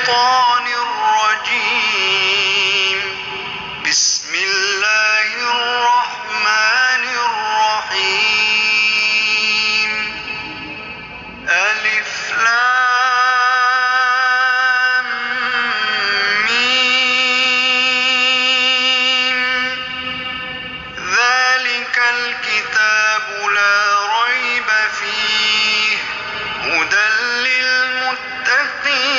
الشيطان الرجيم. بسم الله الرحمن الرحيم. ألف لام ميم. ذلك الكتاب لا ريب فيه هدى للمتقين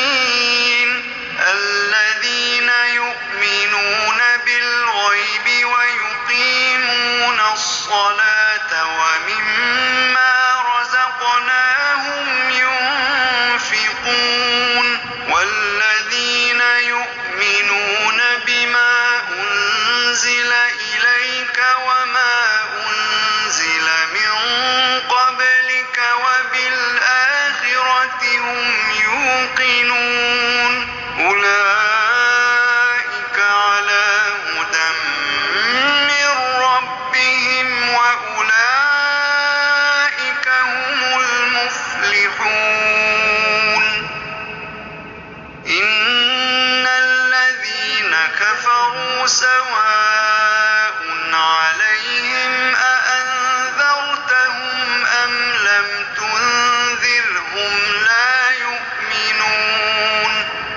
الذين يؤمنون بالغيب ويقيمون الصلاة ومما رزقناهم ينفقون والذين يؤمنون بما أنزل إليك وما أنزل من قبلك وبالآخرة هم يوقنون أولئك على هدى من ربهم وأولئك هم المفلحون. إن الذين كفروا سواء عليهم أأنذرتهم أم لم تنذرهم لا يؤمنون.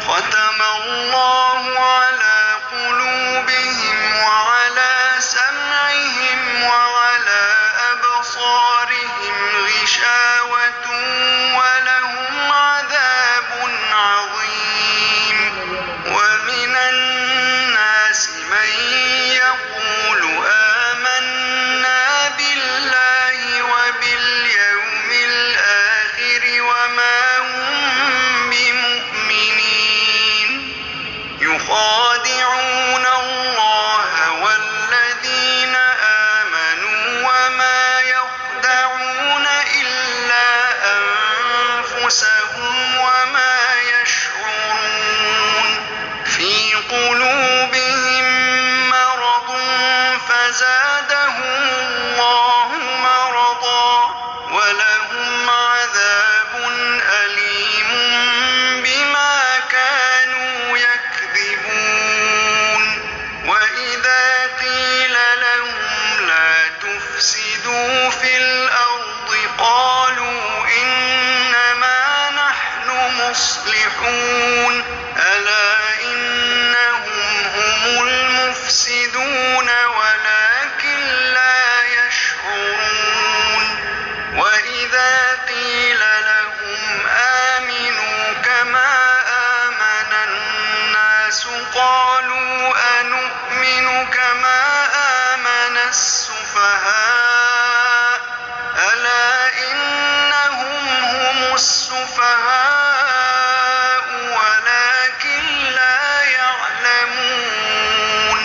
ختم الله على قلوبهم وعلى سمعهم وعلى أبصارهم غشاوة ولهم عذاب عظيم. ومن الناس من يقول آمنا بالله وباليوم الآخر وما هم بمؤمنين. يخادعون الله والذين آمنوا وما يخدعون إلا أنفسهم وما يشعرون. في قلوبهم مرض فزادهم الله مرضا ولهم عذاب أليم بما كانوا يكذبون. وإذا قيل لهم لا تفسدوا في الأرض قالوا إنما نحن مصلحون ألا إنهم هم المفسدون ولكن لا يشعرون. وإذا قيل لهم آمنوا كما آمن الناس قالوا أنؤمن كما آمن السفهاء ألا إنهم هم السفهاء ولكن لا يعلمون.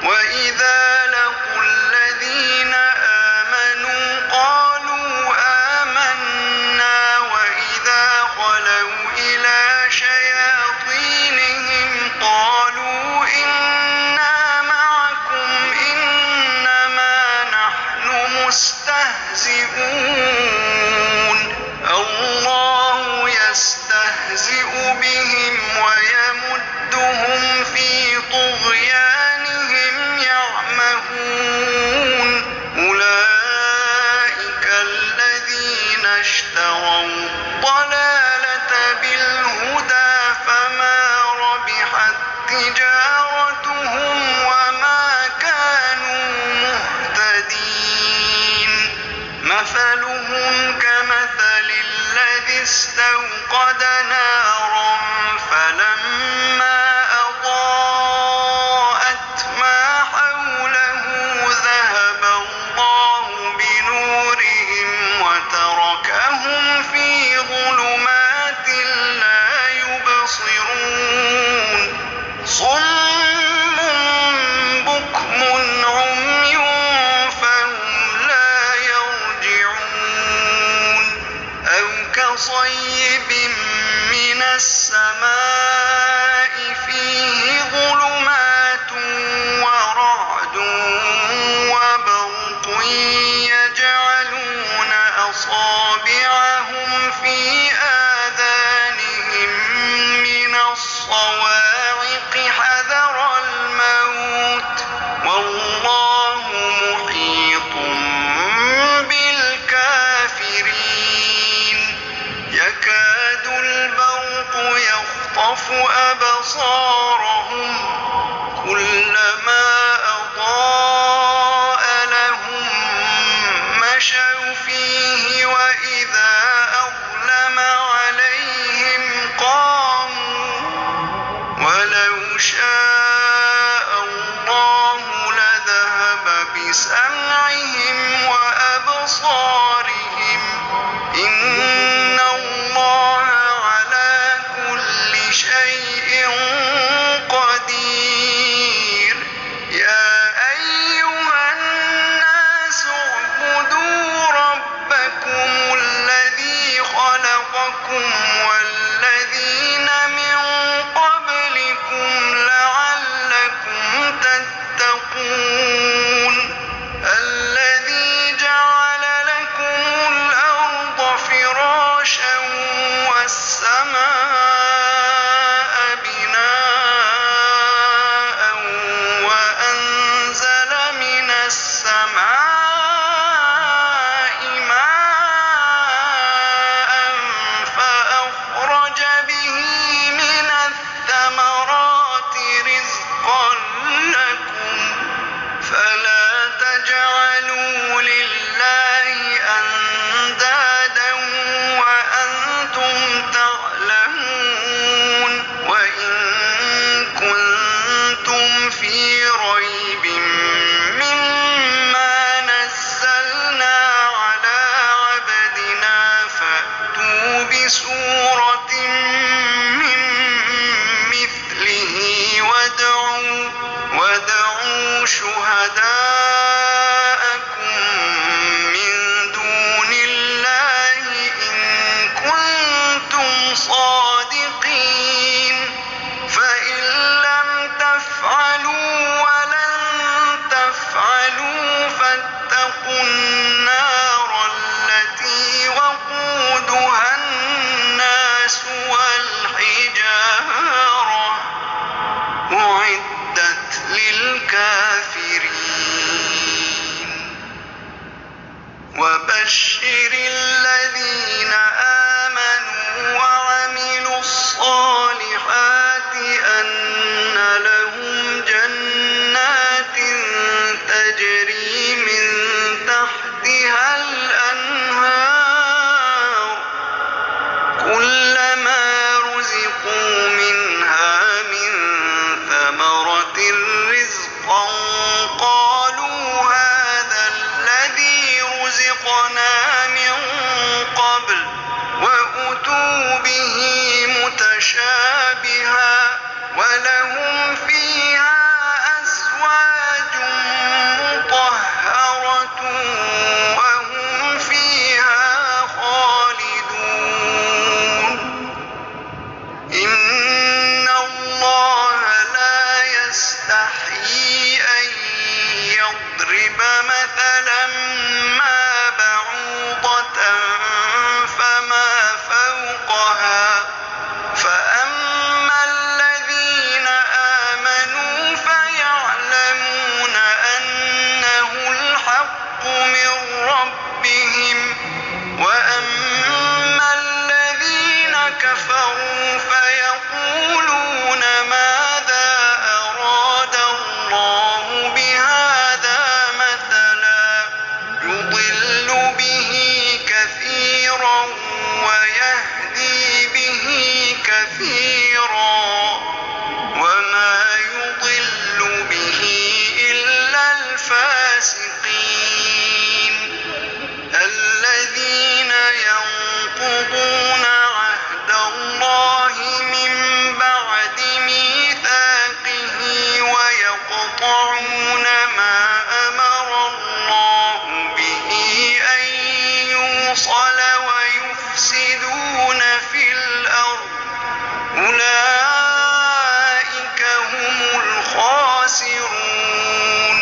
وإذا لقوا الذين آمنوا قالوا آمنا وإذا خلوا إلى شياطينهم قالوا إنا معكم إنما نحن مستهزئون. الله يستهزئ بهم ويمدهم في طغيانهم يعمهون. أولئك الذين اشتروا الضلالة بالهدى فما ربحت تجارتهم وما كانوا مهتدين. مثلهم كمثل الذي استوقد نارا فلما أضاءت ما حوله ذهب الله بنورهم وتركهم في ظلمات لا يبصرون. صم بكم عمي فهم لا يرجعون. أو كصيب من السماء فيه ظلمات ورعد وبرق يجعلون أصابعهم في آذانهم من الصواعق حذر الموت والله محيط بالكافرين يكاد البرق يخطف أبصارهم كلما أضاء لهم مشوا فيه وإذا أظلم عليهم قاموا ولو شاء الله لذهب بسمعهم وأبصارهم إن الله على كل شيء قدير يا أيها الناس اعبدوا ربكم الذي خلقكم والذين من قبلكم لعلكم تتقون الذي جعل لكم الأرض فراشا والسماء بناء وأنزل من السماء ماء فأخرج به من الثمرات رزقا لكم فلا تجعلوا لله أندادا وأنتم تعلمون وإن كنتم في ريب مما نزلنا على عبدنا فأتوا بسورة من مثله وادعوا شهداءكم من دون الله إن كنتم صادقين فإن لم تفعلوا ولن تفعلوا فاتقوا النار التي وقودها الناس والحجارة أعدت للكافرين وبشر الذين آمنوا وعملوا الصالحات أن لهم جنات تجري من تحتها الأنهار كلما رزقوا منها من ثمرة رزقا قالوا هذا الذي رزقنا من قبل وأتوا به متشابها ولهم فيها أزواج مطهرة وهم فيها خالدون إن الله لا يستحيي أن يضرب مثلا ما بعوضة فما فوقها فأما الذين آمنوا فيعلمون أنه الحق من ربهم وأما الذين كفروا فيقولون ماذا أراد الله بهذا مثلا يضل به كثيرا ويهدي به كثيرا وما يضل به إلا الفاسقين الذين ينقضون عهد الله من بعد ميثاقه ويقطعون ما أمر الله به أن يوصل ويفسدون في الأرض أولئك هم الخاسرون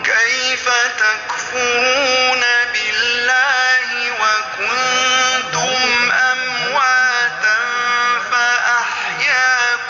كيف تكفرون بالله وكنتم أمواتا فأحياكم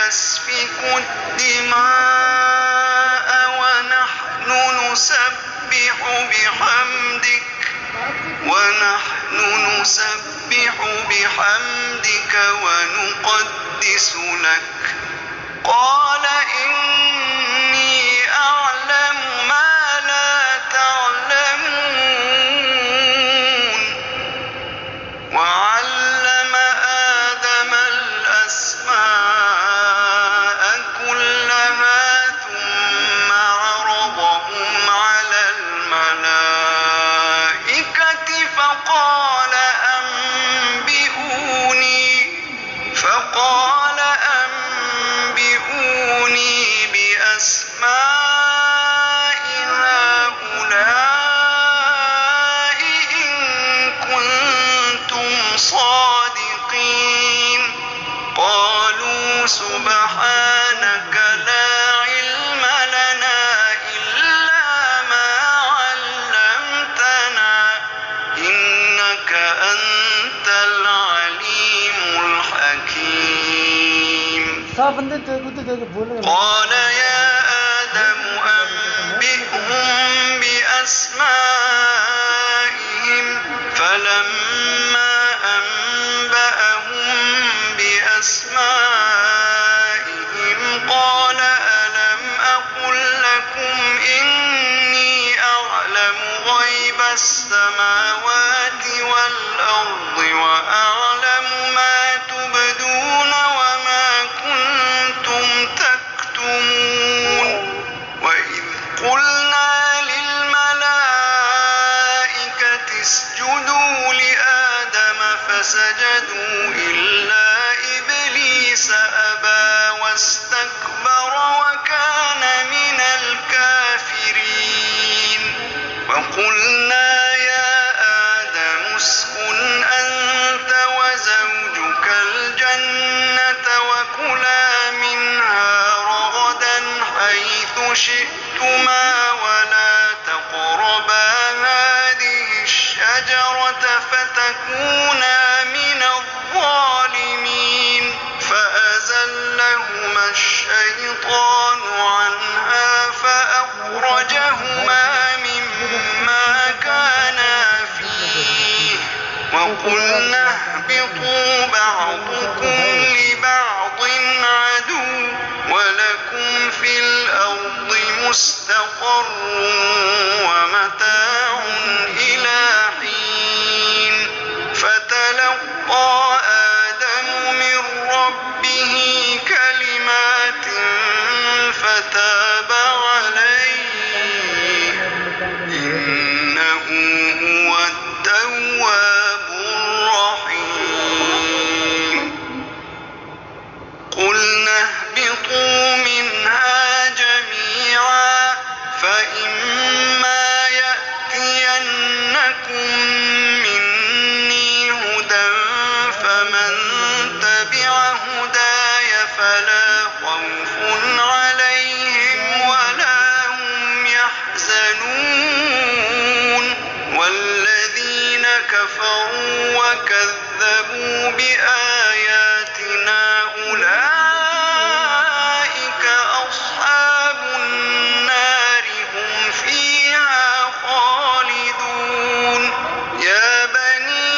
يسفك الدماء ونحن نسبح بحمدك ونقدس لك قال إني أعلم ما لا تعلمون وعلم آدم الأسماء كلها ثم عرضهم على الملائكة فقال أنبئوني بأسماء هؤلاء إن كنتم صادقين قالوا سبحانك لا علم لنا إلا ما علمتنا إنك أنت العليم الحكيم قال يا آدم أنبئهم بأسمائهم فلما أنبأهم بأسمائهم قال ألم أقل لكم إني أعلم غيب السماوات والأرض وأعلم ما تبدون وما كنتم تكتمون وإذ قلنا للملائكة اسجدوا لآدم فسجدوا إلا إبليس أبى واستكبر وكان من الكافرين وقلنا يا آدم اسكن أنت وزوجك الجنة وكلا منها رغدا حيث شئتما ولا تقربا هذه الشجرة فتكونا من الظالمين فأزلهما الشيطان عنها فأخرجهما مما كانا فيه وقلنا اهبطوا بعضكم لبعض عدو ولكم في الأرض مستقر ومتاع إلى حين فتلقى آدم من ربه كلمات فتاب عليه إنه هو التواب الرحيم قلنا اهبطوا منها جميعا فإما يأتينكم مني هدى فمن تبع هداي فلا خوف عليهم ولا هم يحزنون والذين كفروا وكذبوا بآياتنا أولئك أصحاب النار هم فيها خالدون يا بني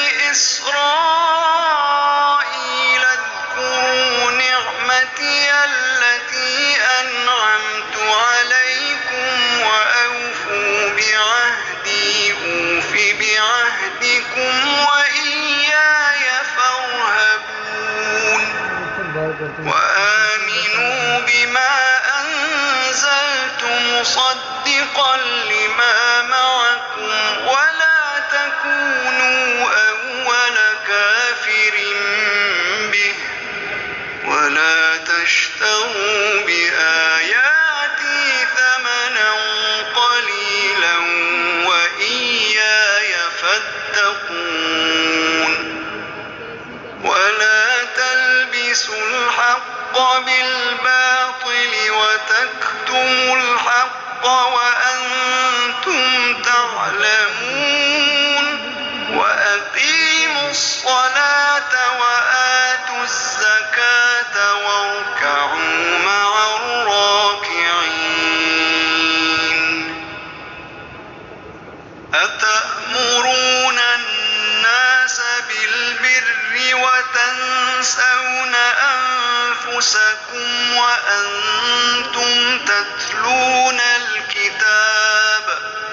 إسرائيل اذكروا نعمتي التي أنعمت عليكم وأوفوا بعهدي أوف بعهدكم وإياي فارهبون وآمنوا بما أنزلت مصدقا لما معكم ولا تكونوا أول كافر به ولا تشتروا بآياتي ثمنا قليلا وإياي فاتقون ولا تلبسوا الحق بالباطل وتكتموا الحق وأنتم تعلمون وأقيموا الصلاة وآتوا الزكاة واركعوا أنفسكم وأنتم تتلون الكتاب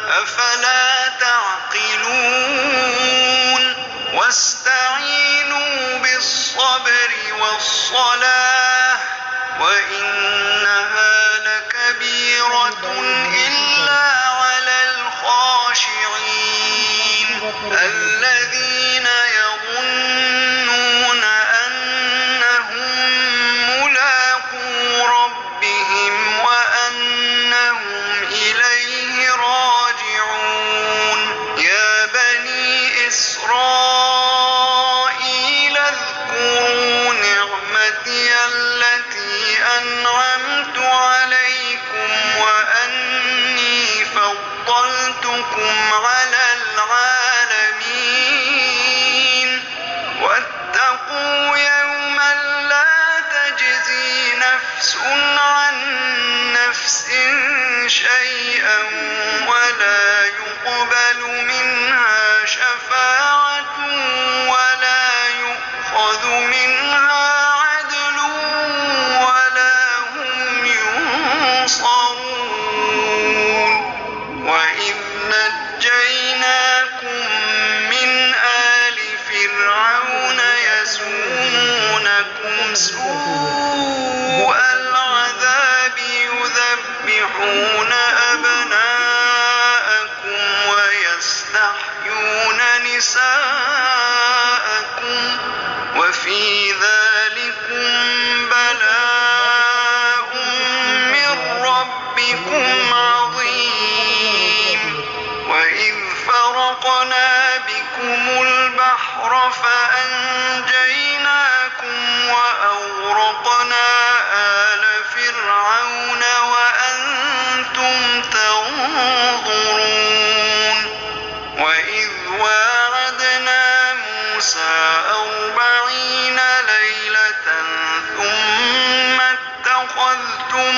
أفلا تعقلون واستعينوا بالصبر والصلاة وإنها لكبيرة إلا على الخاشعين الذين يظنون أنهم ملاقو ربهم وأنهم إليه راجعون يا بني إسرائيل اذكروا نعمتي التي أنعمت عليكم وأني فضلتكم على العالمين واتقوا يوما لا تجزي نفس عن نفس شيئا ولا يقبل منها شفاعة ولا يؤخذ منها عدل ولا هم ينصرون وإذ نجيناكم من آل فرعون يسومونكم سوء العذاب يذبحون أبناءكم ويستحيون نساءكم وفي ذلكم بلاء من ربكم عظيم وإذ فرقنا بكم البحر فأنجيناكم وأغرقنا آل فرعون وأنتم تنظرون وإذ واعدنا موسى 40 ليلة ثم اتخذتم